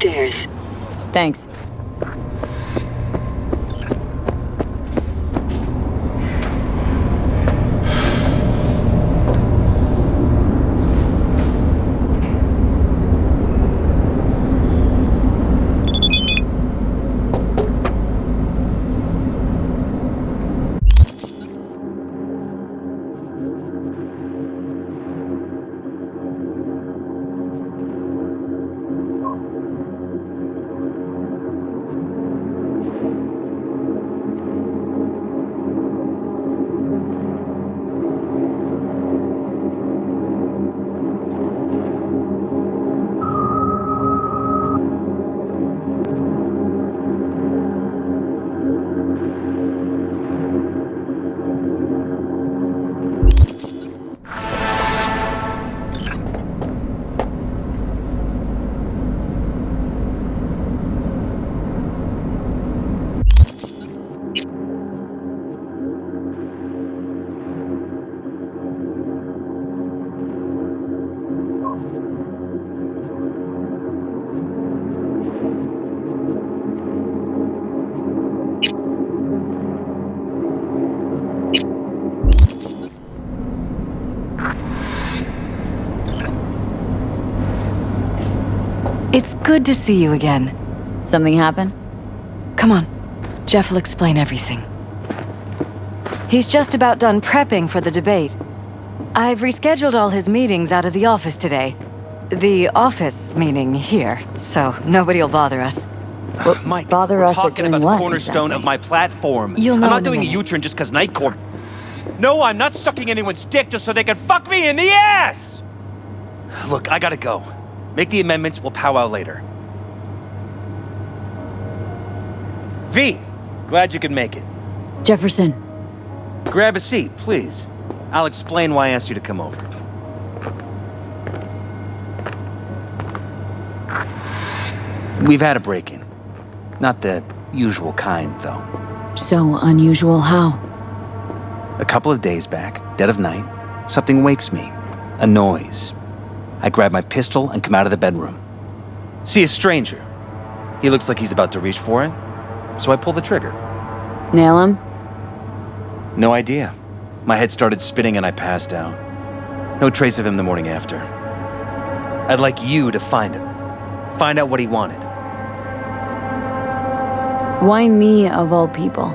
stairs. Thanks. It's good to see you again. Something happened? Come on. Jeff will explain everything. He's just about done prepping for the debate. I've rescheduled all his meetings out of the office today. The office meaning here, so nobody will bother us. Mike, bother we're us at talking doing about what, the cornerstone exactly? of my platform. You'll know I'm not in a doing a minute. U-turn just because Night Court. No, I'm not sucking anyone's dick just so they can fuck me in the ass! Look, I gotta go. Make the amendments, we'll powwow later. V, glad you could make it. Jefferson. Grab a seat, please. I'll explain why I asked you to come over. We've had a break-in. Not the usual kind, though. So unusual how? A couple of days back, dead of night, something wakes me. A noise. I grab my pistol and come out of the bedroom. See a stranger. He looks like he's about to reach for it, so I pull the trigger. Nail him? No idea. My head started spinning and I passed out. No trace of him the morning after. I'd like you to find him. Find out what he wanted. Why me, of all people?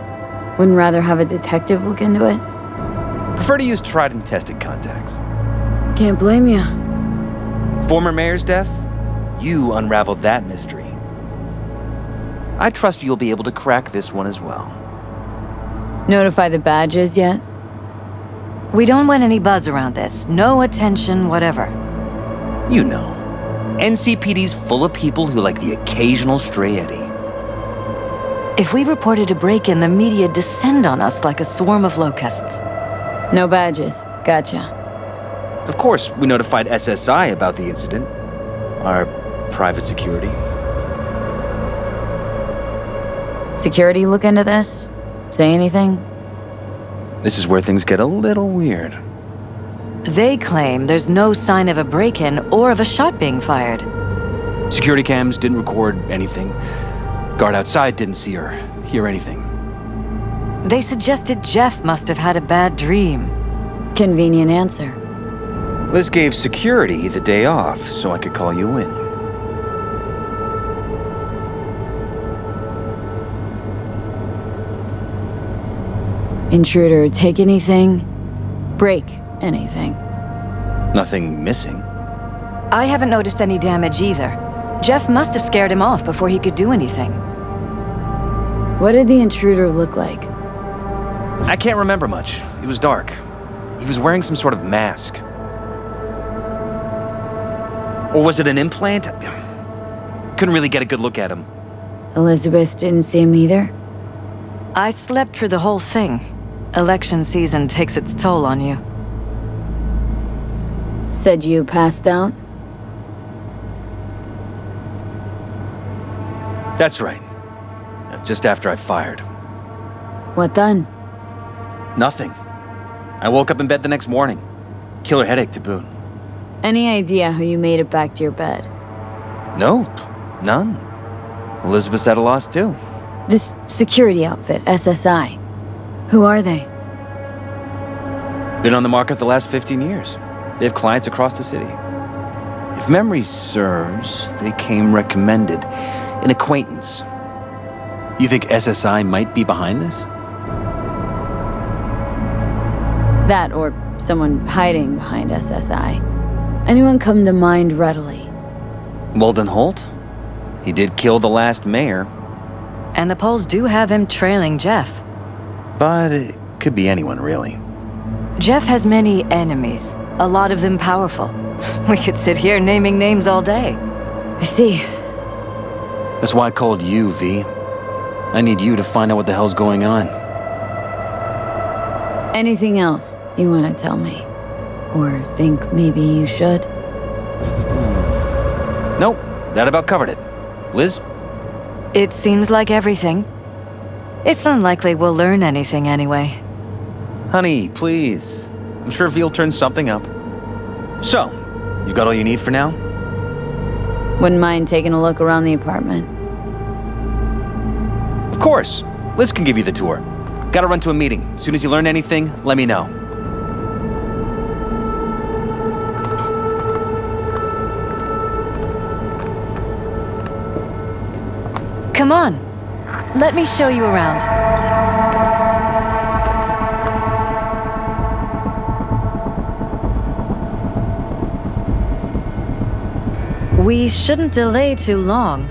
Wouldn't rather have a detective look into it? Prefer to use tried and tested contacts. Can't blame ya. Former mayor's death? You unraveled that mystery. I trust you'll be able to crack this one as well. Notify the badges yet? We don't want any buzz around this. No attention, whatever. You know, NCPD's full of people who like the occasional stray eddy. If we reported a break-in, the media descend on us like a swarm of locusts. No badges. Gotcha. Of course, we notified SSI about the incident. Our private security. Security look into this? Say anything? This is where things get a little weird. They claim there's no sign of a break-in or of a shot being fired. Security cams didn't record anything. Guard outside didn't see or hear anything. They suggested Jeff must have had a bad dream. Convenient answer. Liz gave security the day off so I could call you in. Intruder take anything? Break anything? Nothing missing. I haven't noticed any damage either. Jeff must have scared him off before he could do anything. What did the intruder look like? I can't remember much. It was dark. He was wearing some sort of mask. Or was it an implant? Couldn't really get a good look at him. Elizabeth didn't see him either? I slept through the whole thing. Election season takes its toll on you. Said you passed out? That's right. Just after I fired. What then? Nothing. I woke up in bed the next morning. Killer headache to boot. Any idea how you made it back to your bed? Nope. None. Elizabeth's at a loss too. This security outfit, SSI. Who are they? Been on the market the last 15 years. They have clients across the city. If memory serves, they came recommended. An acquaintance. You think SSI might be behind this? That or someone hiding behind SSI. Anyone come to mind readily? Walden Holt? He did kill the last mayor. And the polls do have him trailing Jeff. But it could be anyone, really. Jeff has many enemies, a lot of them powerful. We could sit here naming names all day. I see. That's why I called you, V. I need you to find out what the hell's going on. Anything else you want to tell me? Or think maybe you should? Nope, that about covered it. Liz? It seems like everything. It's unlikely we'll learn anything anyway. Honey, please. I'm sure V'll turn something up. So, you got all you need for now? Wouldn't mind taking a look around the apartment. Of course. Liz can give you the tour. Gotta run to a meeting. As soon as you learn anything, let me know. Come on. Let me show you around. We shouldn't delay too long.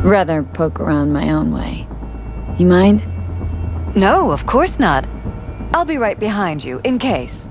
Rather poke around my own way. You mind? No, of course not. I'll be right behind you, in case.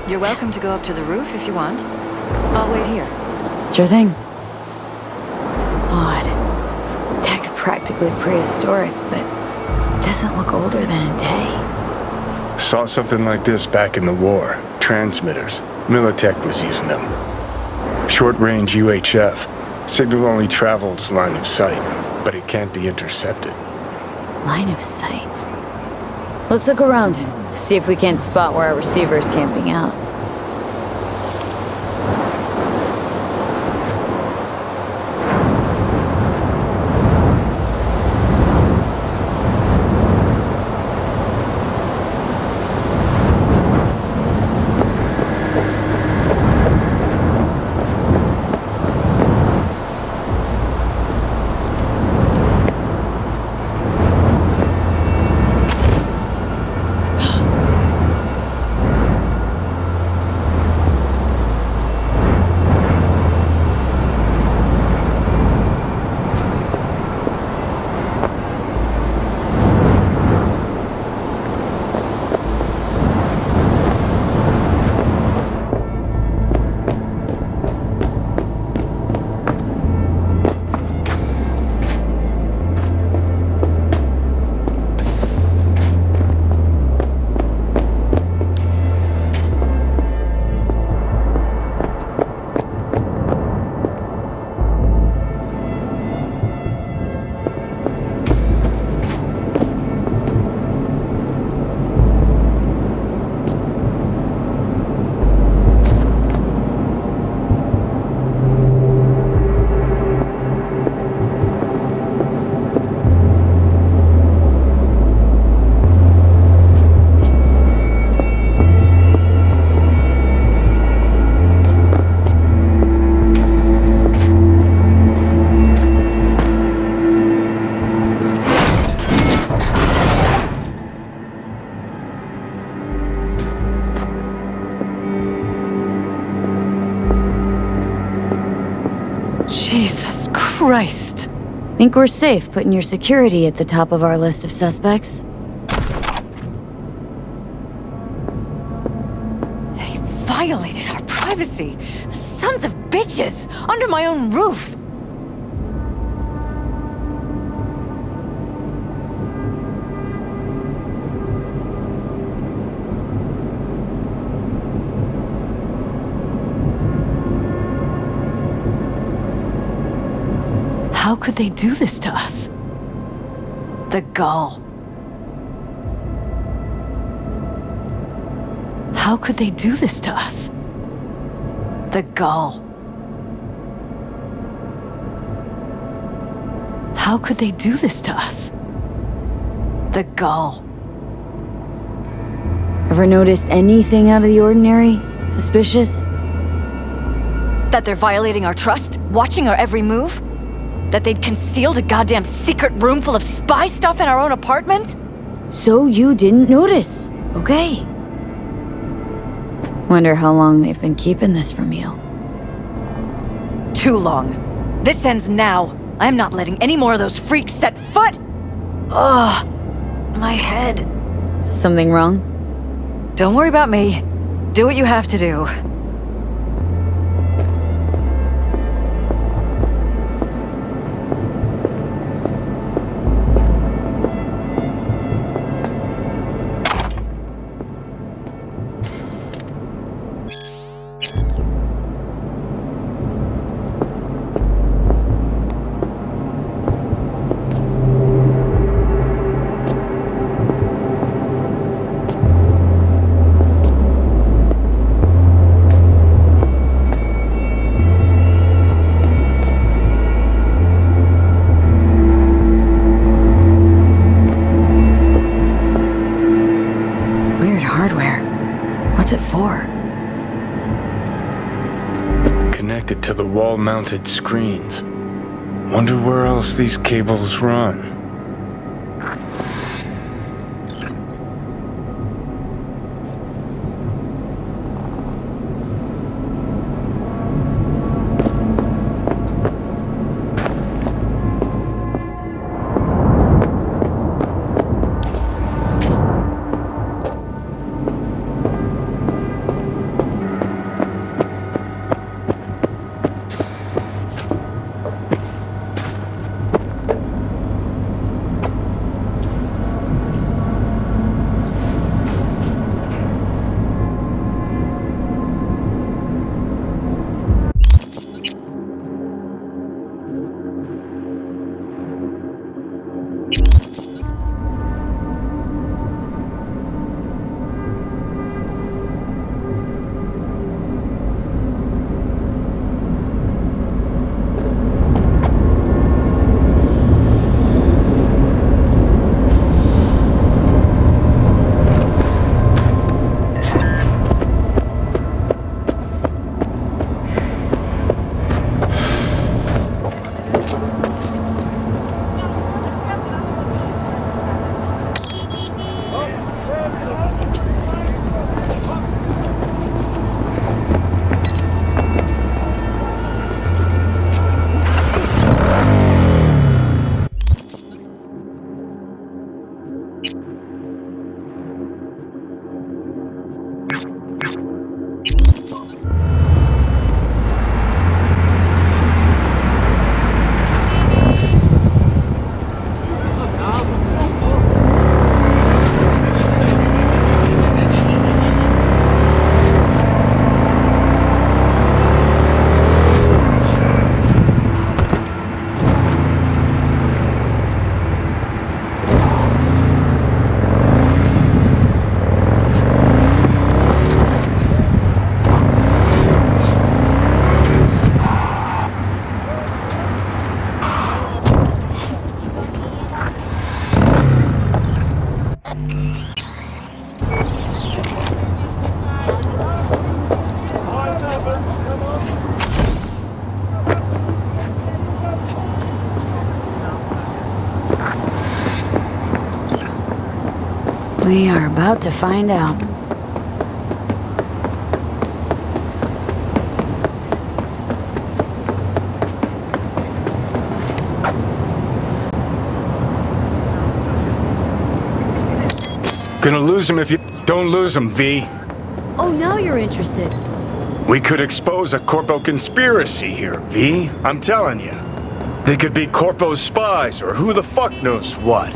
You're welcome to go up to the roof if you want. I'll wait here. Sure thing. Odd. Tech's practically prehistoric, but doesn't look older than a day. Saw something like this back in the war. Transmitters. Militech was using them. Short-range UHF. Signal only travels line of sight, but it can't be intercepted. Line of sight. Let's look around. See if we can't spot where our receiver's camping out. Jesus Christ. Think we're safe putting your security at the top of our list of suspects? They violated our privacy. The sons of bitches! Under my own roof! How could they do this to us? The gall. How could they do this to us? The gall. How could they do this to us? The gall. Ever noticed anything out of the ordinary? Suspicious? That they're violating our trust? Watching our every move? That they'd concealed a goddamn secret room full of spy stuff in our own apartment? So you didn't notice, okay? Wonder how long they've been keeping this from you. Too long. This ends now. I'm not letting any more of those freaks set foot! Ugh. My head. Something wrong? Don't worry about me. Do what you have to do. What's it for? Connected to the wall-mounted screens. Wonder where else these cables run. We are about to find out. Gonna lose him if you... Don't lose him, V. Oh, now you're interested. We could expose a Corpo conspiracy here, V. I'm telling you. They could be Corpo's spies, or who the fuck knows what.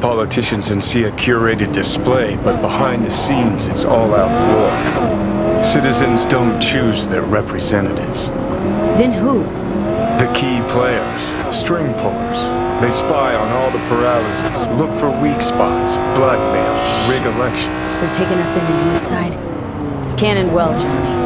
Politicians and see a curated display, but behind the scenes it's all-out war. Citizens don't choose their representatives. Then who? The key players, string pullers. They spy on all the paralysis, look for weak spots, blackmail, rig elections. They're taking us in on the inside. It's cannon well, Johnny.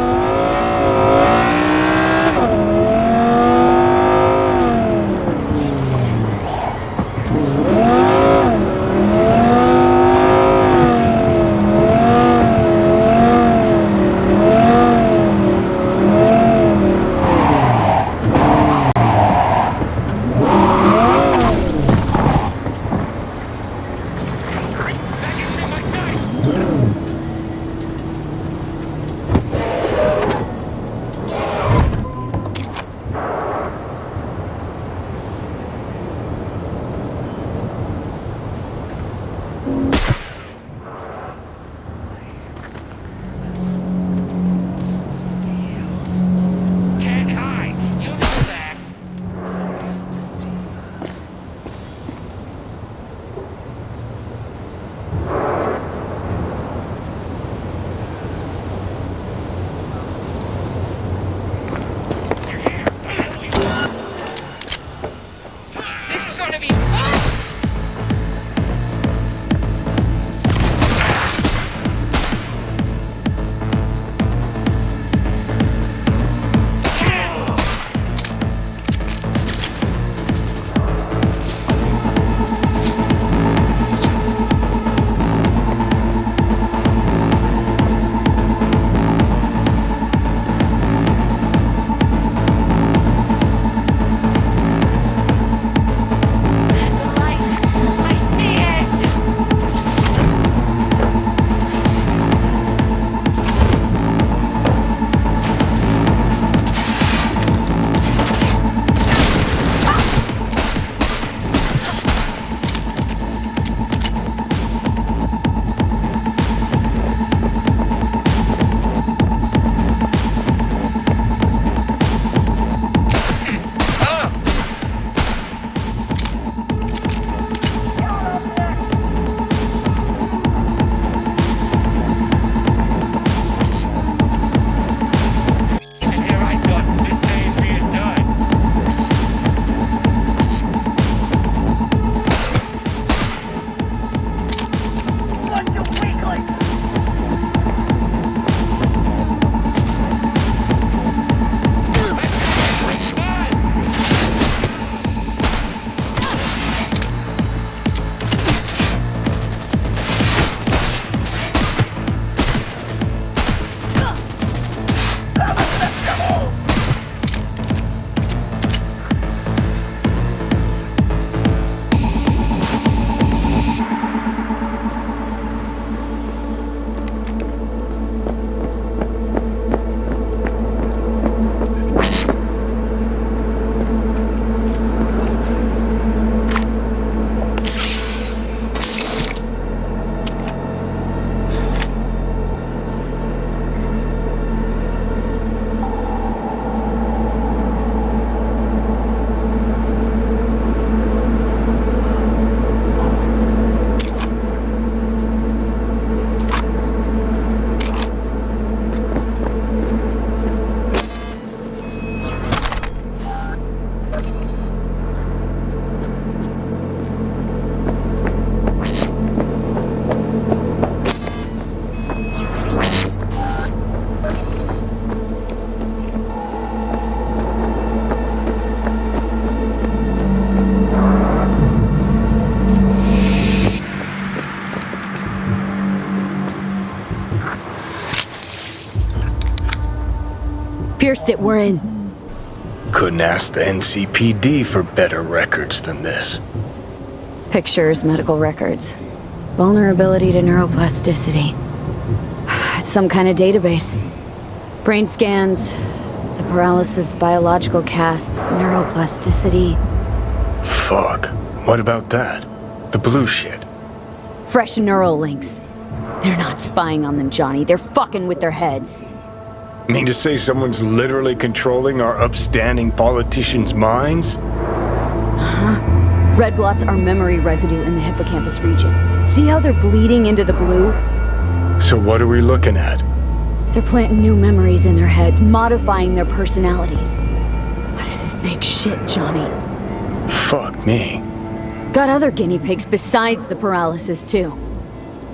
Pierced it, we're in. Couldn't ask the NCPD for better records than this. Pictures, medical records. Vulnerability to neuroplasticity. It's some kind of database. Brain scans, the paralysis, biological casts, neuroplasticity. Fuck. What about that? The blue shit. Fresh neural links. They're not spying on them, Johnny. They're fucking with their heads. Mean to say someone's literally controlling our upstanding politicians' minds? Red blots are memory residue in the hippocampus region. See how they're bleeding into the blue? So what are we looking at? They're planting new memories in their heads, modifying their personalities. This is big shit, Johnny. Fuck me. Got other guinea pigs besides the paralysis, too.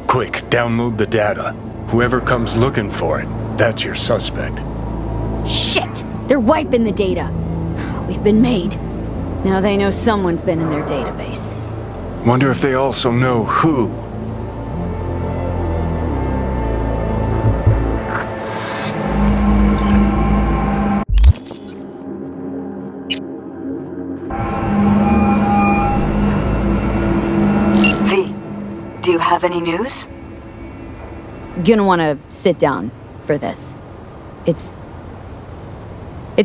Quick, download the data. Whoever comes looking for it, that's your suspect. Shit! They're wiping the data. We've been made. Now they know someone's been in their database. Wonder if they also know who. V, do you have any news? Gonna wanna sit down for this. It's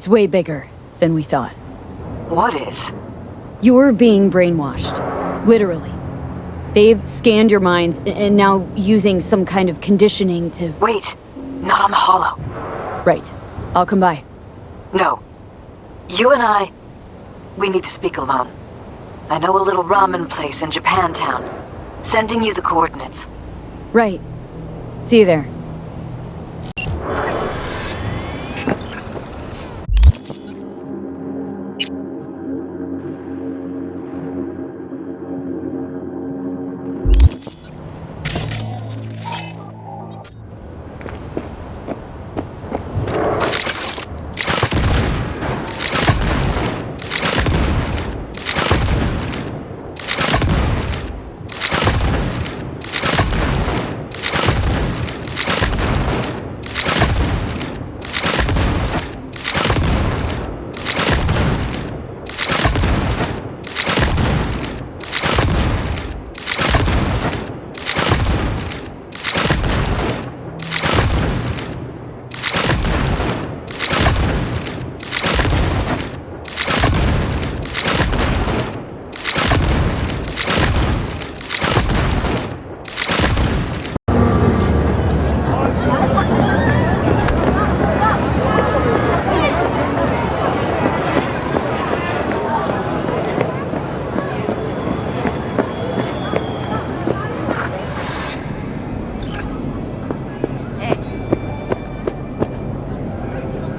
way bigger than we thought. What is? You're being brainwashed. Literally. They've scanned your minds and now using some kind of conditioning to... Wait, not on the holo. Right. I'll come by. No. You and I, we need to speak alone. I know a little ramen place in Japantown. Sending you the coordinates. Right. See you there.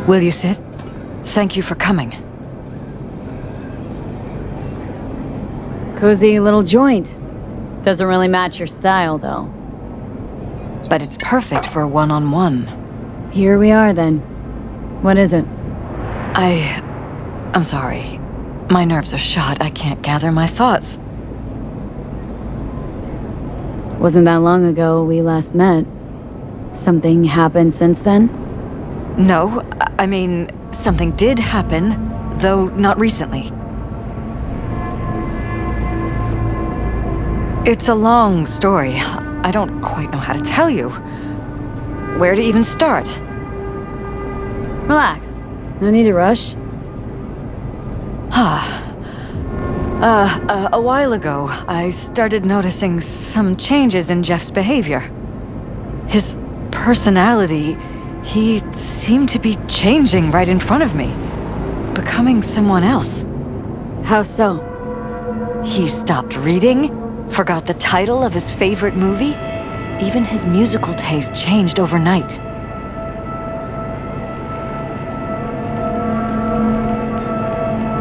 Will you sit? Thank you for coming. Cozy little joint. Doesn't really match your style, though. But it's perfect for a one-on-one. Here we are, then. What is it? I'm sorry. My nerves are shot. I can't gather my thoughts. Wasn't that long ago we last met. Something happened since then? No, I mean, something did happen, though not recently. It's a long story. I don't quite know how to tell you. Where to even start? Relax. No need to rush. A while ago, I started noticing some changes in Jeff's behavior. His personality, he seemed to be changing right in front of me. Becoming someone else. How so? He stopped reading, forgot the title of his favorite movie. Even his musical taste changed overnight.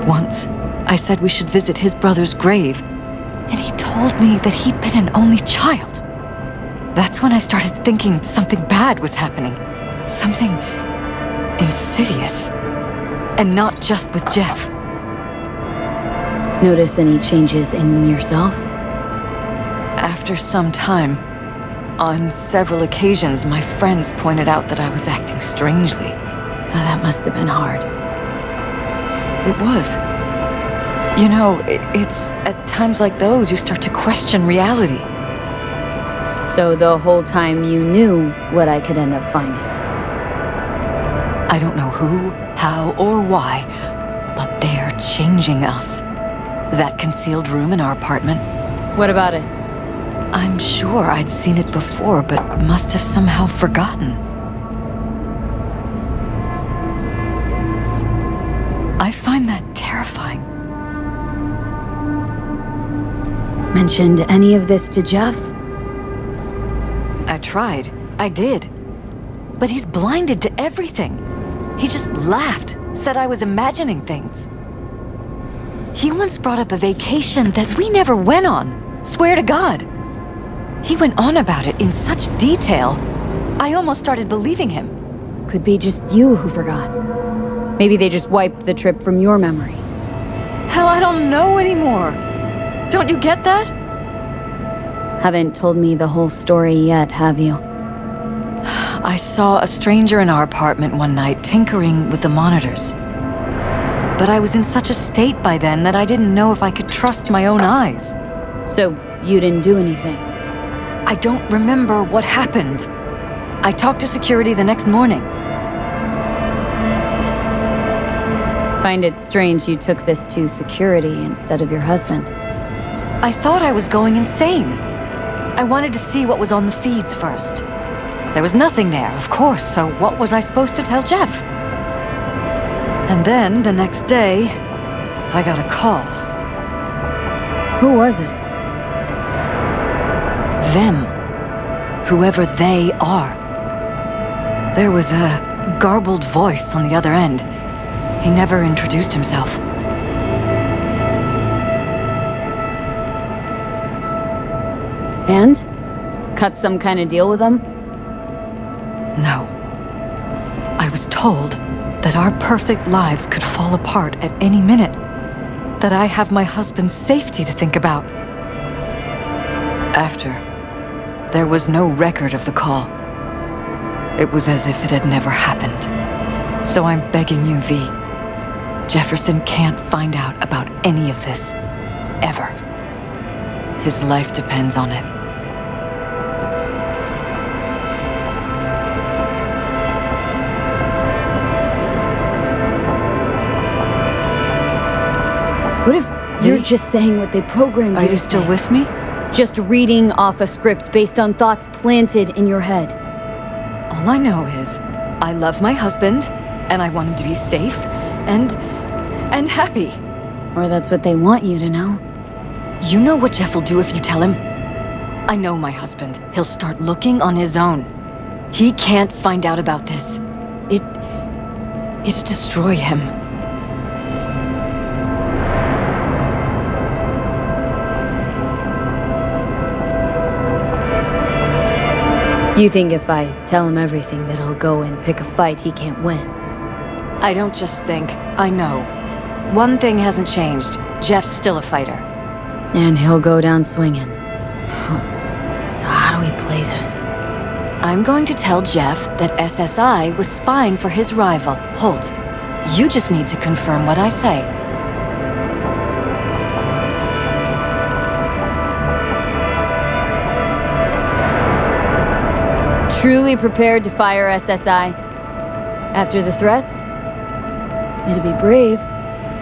Once, I said we should visit his brother's grave, and he told me that he'd been an only child. That's when I started thinking something bad was happening. Something insidious. And not just with Jeff. Notice any changes in yourself? After some time, on several occasions, my friends pointed out that I was acting strangely. That must have been hard. It was. You know, it's at times like those you start to question reality. So the whole time you knew what I could end up finding. I don't know who, how, or why, but they're changing us. That concealed room in our apartment. What about it? I'm sure I'd seen it before, but must have somehow forgotten. I find that terrifying. Mentioned any of this to Jeff? I tried. I did. But he's blinded to everything. He just laughed, said I was imagining things. He once brought up a vacation that we never went on. Swear to God. He went on about it in such detail. I almost started believing him. Could be just you who forgot. Maybe they just wiped the trip from your memory. Hell, I don't know anymore. Don't you get that? Haven't told me the whole story yet, have you? I saw a stranger in our apartment one night tinkering with the monitors. But I was in such a state by then that I didn't know if I could trust my own eyes. So, you didn't do anything? I don't remember what happened. I talked to security the next morning. Find it strange you took this to security instead of your husband. I thought I was going insane. I wanted to see what was on the feeds first. There was nothing there, of course, so what was I supposed to tell Jeff? And then, the next day, I got a call. Who was it? Them. Whoever they are. There was a garbled voice on the other end. He never introduced himself. And? Cut some kind of deal with them? No. I was told that our perfect lives could fall apart at any minute. That I have my husband's safety to think about. After, there was no record of the call. It was as if it had never happened. So I'm begging you, V. Jefferson can't find out about any of this. Ever. His life depends on it. What if you're just saying what they programmed you to say? Are you still with me? Just reading off a script based on thoughts planted in your head. All I know is, I love my husband, and I want him to be safe, and happy. Or that's what they want you to know. You know what Jeff will do if you tell him? I know my husband. He'll start looking on his own. He can't find out about this. It'd destroy him. You think if I tell him everything that he'll go and pick a fight he can't win? I don't just think, I know. One thing hasn't changed. Jeff's still a fighter. And he'll go down swinging. So how do we play this? I'm going to tell Jeff that SSI was spying for his rival, Holt. You just need to confirm what I say. Truly prepared to fire SSI? After the threats? It'd be brave,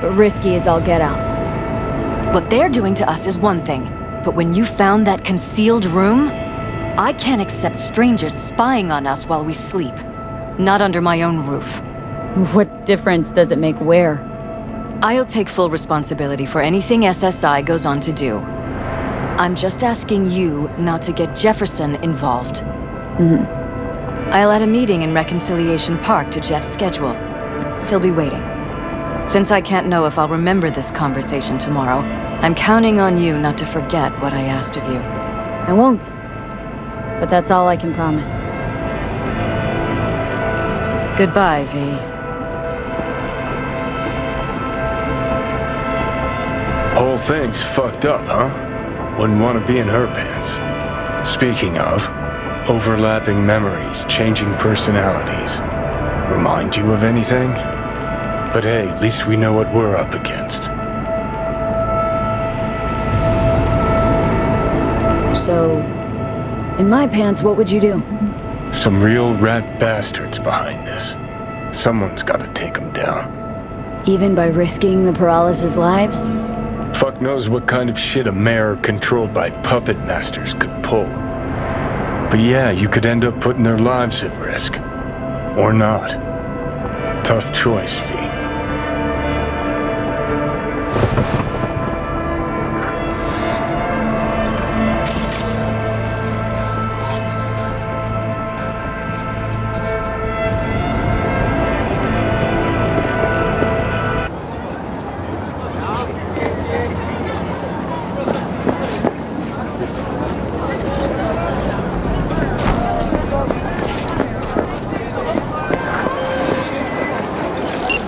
but risky as all get out. What they're doing to us is one thing, but when you found that concealed room, I can't accept strangers spying on us while we sleep. Not under my own roof. What difference does it make where? I'll take full responsibility for anything SSI goes on to do. I'm just asking you not to get Jefferson involved. I'll add a meeting in Reconciliation Park to Jeff's schedule. He'll be waiting. Since I can't know if I'll remember this conversation tomorrow, I'm counting on you not to forget what I asked of you. I won't. But that's all I can promise. Goodbye, V. Whole thing's fucked up, huh? Wouldn't want to be in her pants. Speaking of, overlapping memories, changing personalities. remind you of anything? But hey, at least we know what we're up against. So, in my pants, what would you do? Some real rat bastards behind this. Someone's gotta take them down. Even by risking the paralysis' lives? Fuck knows what kind of shit a mayor controlled by puppet masters could pull. But yeah, you could end up putting their lives at risk. Or not. Tough choice, V.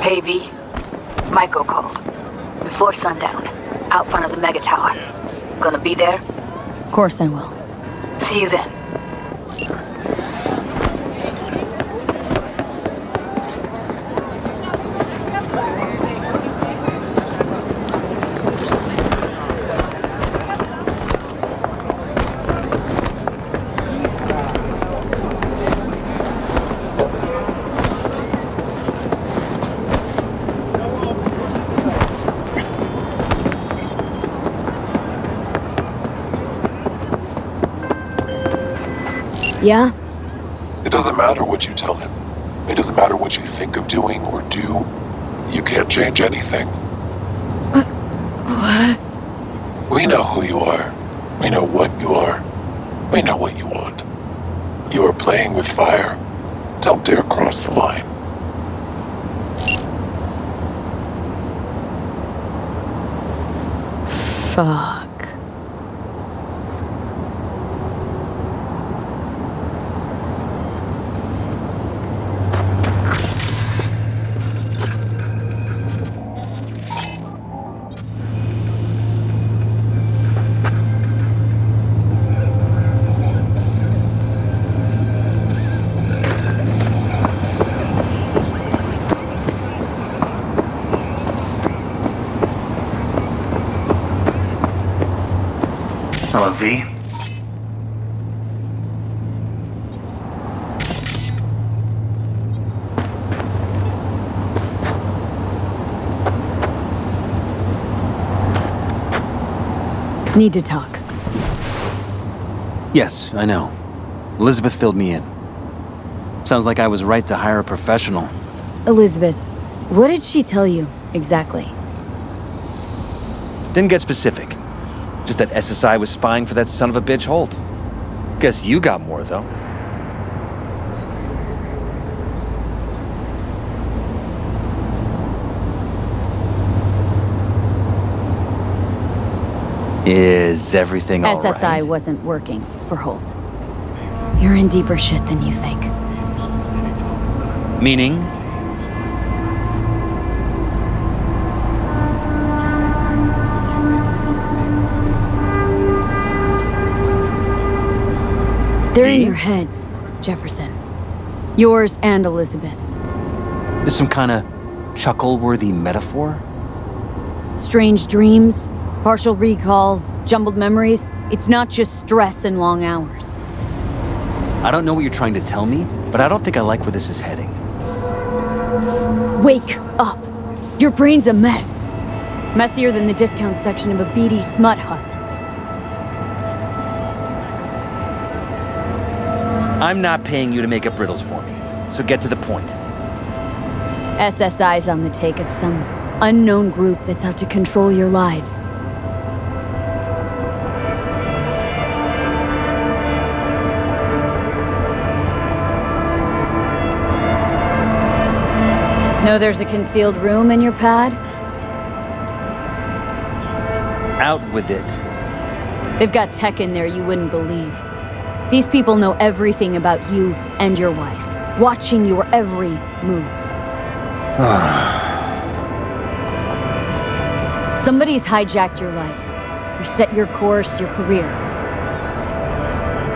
Hey, V. Michael called. Before sundown. Out front of the mega tower. Gonna be there? Of course I will. See you then. Yeah? It doesn't matter what you tell him. It doesn't matter what you think of doing or do. You can't change anything. What? We know who you are. We know what you are. We know what you want. You are playing with fire. Don't dare cross the line. Fuck. Hello, V. Need to talk. Yes, I know. Elizabeth filled me in. Sounds like I was right to hire a professional. Elizabeth, what did she tell you, exactly? Didn't get specific. Just that SSI was spying for that son of a bitch Holt. Guess you got more, though. Is everything all right? SSI wasn't working for Holt. You're in deeper shit than you think. Meaning? They're in your heads, Jefferson. Yours and Elizabeth's. This some kind of chuckle-worthy metaphor? Strange dreams, partial recall, jumbled memories. It's not just stress and long hours. I don't know what you're trying to tell me, but I don't think I like where this is heading. Wake up! Your brain's a mess. Messier than the discount section of a beady smut hut. I'm not paying you to make up riddles for me, so get to the point. SSI's on the take of some unknown group that's out to control your lives. Know there's a concealed room in your pad? Out with it. They've got tech in there you wouldn't believe. These people know everything about you and your wife, watching your every move. Somebody's hijacked your life, or set your course, your career.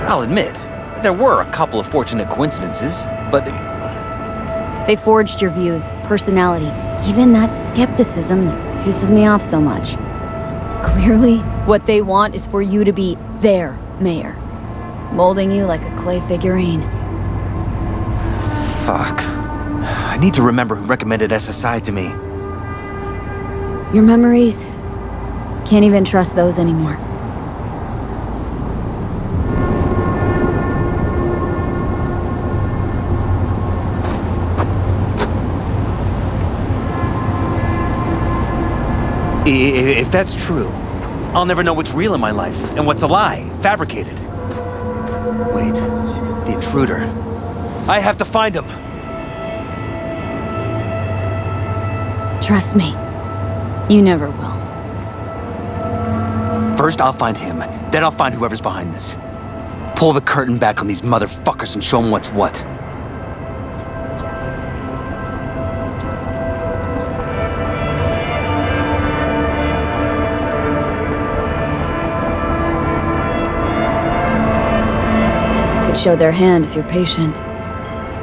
I'll admit, there were a couple of fortunate coincidences, but They forged your views, personality, even that skepticism that pisses me off so much. Clearly, what they want is for you to be their mayor, molding you like a clay figurine. Fuck. I need to remember who recommended SSI to me. Your memories? Can't even trust those anymore. If that's true, I'll never know what's real in my life and what's a lie, fabricated. Wait, the intruder. I have to find him. Trust me, you never will. First, I'll find him. Then I'll find whoever's behind this. Pull the curtain back on these motherfuckers and show them what's what. Could show their hand if you're patient.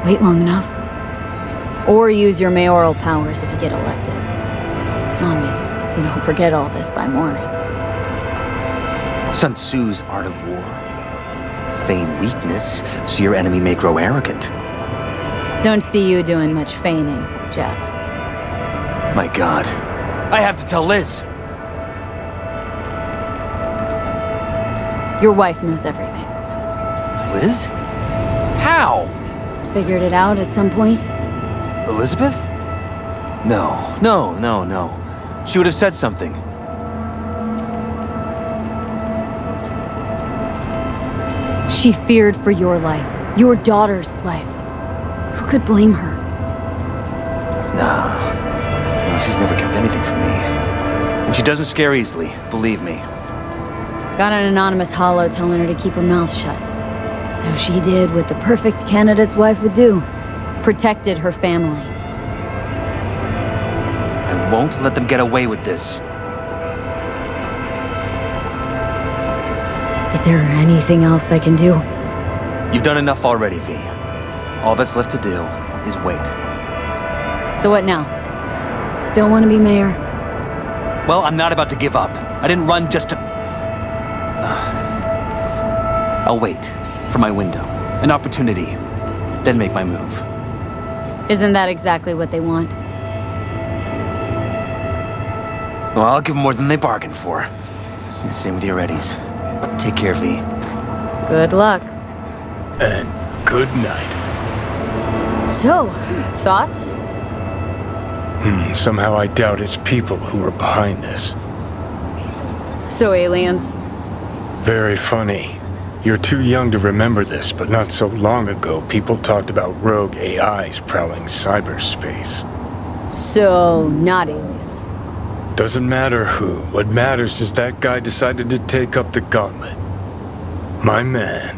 Wait long enough. Or use your mayoral powers if you get elected. Long as you don't forget all this by morning. Sun Tzu's art of war. Feign weakness, so your enemy may grow arrogant. Don't see you doing much feigning, Jeff. My God. I have to tell Liz. Your wife knows everything. Liz? How? Figured it out at some point? Elizabeth? No. She would have said something. She feared for your life, your daughter's life. Who could blame her? Nah. No, she's never kept anything from me. And she doesn't scare easily, believe me. Got an anonymous hollow telling her to keep her mouth shut. So she did what the perfect candidate's wife would do. Protected her family. I won't let them get away with this. Is there anything else I can do? You've done enough already, V. All that's left to do is wait. So what now? Still want to be mayor? Well, I'm not about to give up. I didn't run just to... I'll wait for my window, an opportunity, then make my move. Isn't that exactly what they want? Well, I'll give them more than they bargained for. Same with your Eddies. Take care, V. Good luck. And good night. So, thoughts? Somehow I doubt it's people who are behind this. So aliens? Very funny. You're too young to remember this, but not so long ago, people talked about rogue AIs prowling cyberspace. So, not aliens. Doesn't matter who. What matters is that guy decided to take up the gauntlet. My man.